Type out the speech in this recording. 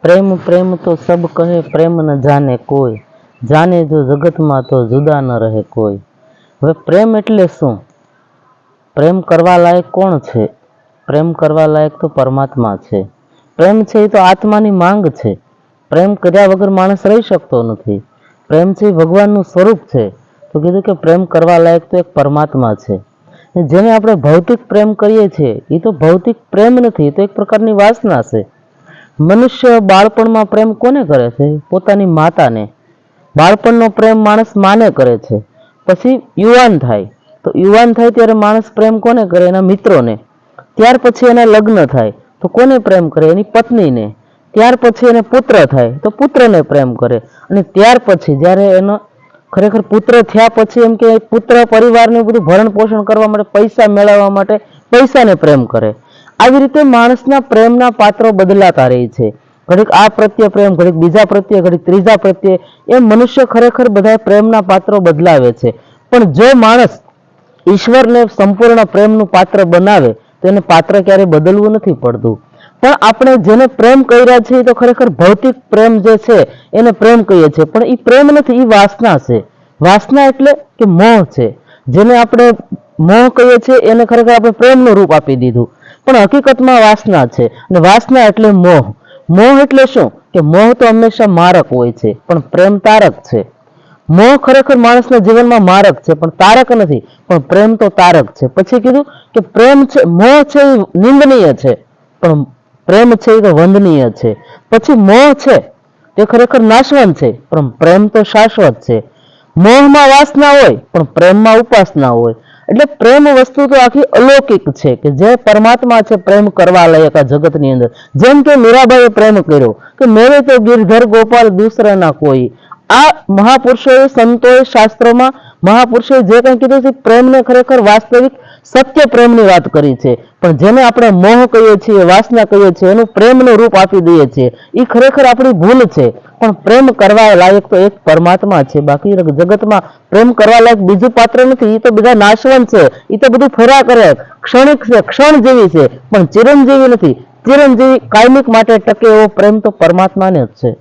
प्रेम प्रेम तो सब कहे प्रेम न जाने कोई, जाने जो जगत में तो जुदा न रहे कोई। હવે પ્રેમ એટલે શું? પ્રેમ કરવા લાયક કોણ છે? પ્રેમ કરવા લાયક તો પરમાત્મા છે. પ્રેમ છે એ તો આત્માની માંગ છે. પ્રેમ કર્યા વગર માણસ રહી શકતો નથી. પ્રેમ છે એ ભગવાનનું સ્વરૂપ છે. તો કીધું કે પ્રેમ કરવા લાયક તો એક પરમાત્મા છે. જેને આપણે ભૌતિક પ્રેમ કરીએ છીએ એ તો ભૌતિક પ્રેમ નથી, તો એક પ્રકારની વાસના છે. મનુષ્ય બાળપણમાં પ્રેમ કોને કરે છે? પોતાની માતાને. બાળપણનો પ્રેમ માણસ માને કરે છે. પછી યુવાન થાય તો યુવાન થાય ત્યારે માણસ પ્રેમ કોને કરે? એના મિત્રોને. ત્યાર પછી એના લગ્ન થાય તો કોને પ્રેમ કરે? એની પત્નીને. ત્યાર પછી એને પુત્ર થાય તો પુત્રને પ્રેમ કરે. અને ત્યાર પછી જ્યારે એનો ખરેખર પુત્ર થયા પછી એમ કે પુત્ર પરિવારને બધું ભરણ પોષણ કરવા માટે, પૈસા મેળવવા માટે પૈસાને પ્રેમ કરે. આવી રીતે માણસના પ્રેમના પાત્રો બદલાતા રહે છે. ઘડીક આ પ્રત્યે પ્રેમ, ઘડીક બીજા પ્રત્યે, ઘડીક ત્રીજા પ્રત્યે, એમ મનુષ્ય ખરેખર બધા પ્રેમના પાત્રો બદલાવે છે. પણ જો માણસ ઈશ્વરને સંપૂર્ણ પ્રેમનું પાત્ર બનાવે તો એને પાત્ર ક્યારેય બદલવું નથી પડતું. પણ આપણે જેને પ્રેમ કર્યા છે એ તો ખરેખર ભૌતિક પ્રેમ જે છે એને પ્રેમ કહીએ છીએ, પણ એ પ્રેમ નથી, એ વાસના છે. વાસના એટલે કે મોહ છે. જેને આપણે મોહ કહીએ છીએ એને ખરેખર આપણે પ્રેમનું રૂપ આપી દીધું, પણ હકીકતમાં વાસના છે. અને વાસના એટલે મોહ. મોહ એટલે શું? કે મોહ તો હંમેશા મારક હોય છે, પણ પ્રેમ તારક છે. મોહ ખરેખર માણસના જીવનમાં મારક છે પણ તારક નથી, પણ પ્રેમ તો તારક છે. પછી કીધું કે પ્રેમ છે, મોહ છે એ નિંદનીય છે, પણ પ્રેમ છે એ તો વંદનીય છે. પછી મોહ છે તે ખરેખર નાશવંત છે, પણ પ્રેમ તો શાશ્વત છે. મોહમાં વાસના હોય પણ પ્રેમમાં ઉપાસના હોય. એટલે પ્રેમ વસ્તુ તો આખી અલૌકિક છે કે જે પરમાત્મા છે પ્રેમ કરવા લાયક આ જગતની અંદર. જેમ કે મીરાબાઈએ પ્રેમ કર્યો કે મેરે તો ગિરધર ગોપાલ દૂસરા ના કોઈ. આ મહાપુરુષોએ, સંતોએ, શાસ્ત્રોમાં મહાપુરુષોએ જે કંઈ કીધું છે પ્રેમને ખરેખર વાસ્તવિક સત્ય પ્રેમની વાત કરી છે. પણ જેને આપણે મોહ કહીએ છીએ, વાસના કહીએ છીએ, એનું પ્રેમનું રૂપ આપી દઈએ છીએ, એ ખરેખર આપણી ભૂલ છે. પણ પ્રેમ કરવા લાયક તો એક પરમાત્મા છે. બાકી જગતમાં પ્રેમ કરવા લાયક બીજું પાત્ર નથી. એ તો બધા નાશવંત છે, એ તો બધું ફર્યા કરે, ક્ષણિક છે, ક્ષણ જેવી છે, પણ ચિરંજીવી નથી. ચિરંજીવી કાયમિક માટે ટકે એવો પ્રેમ તો પરમાત્માને જ છે.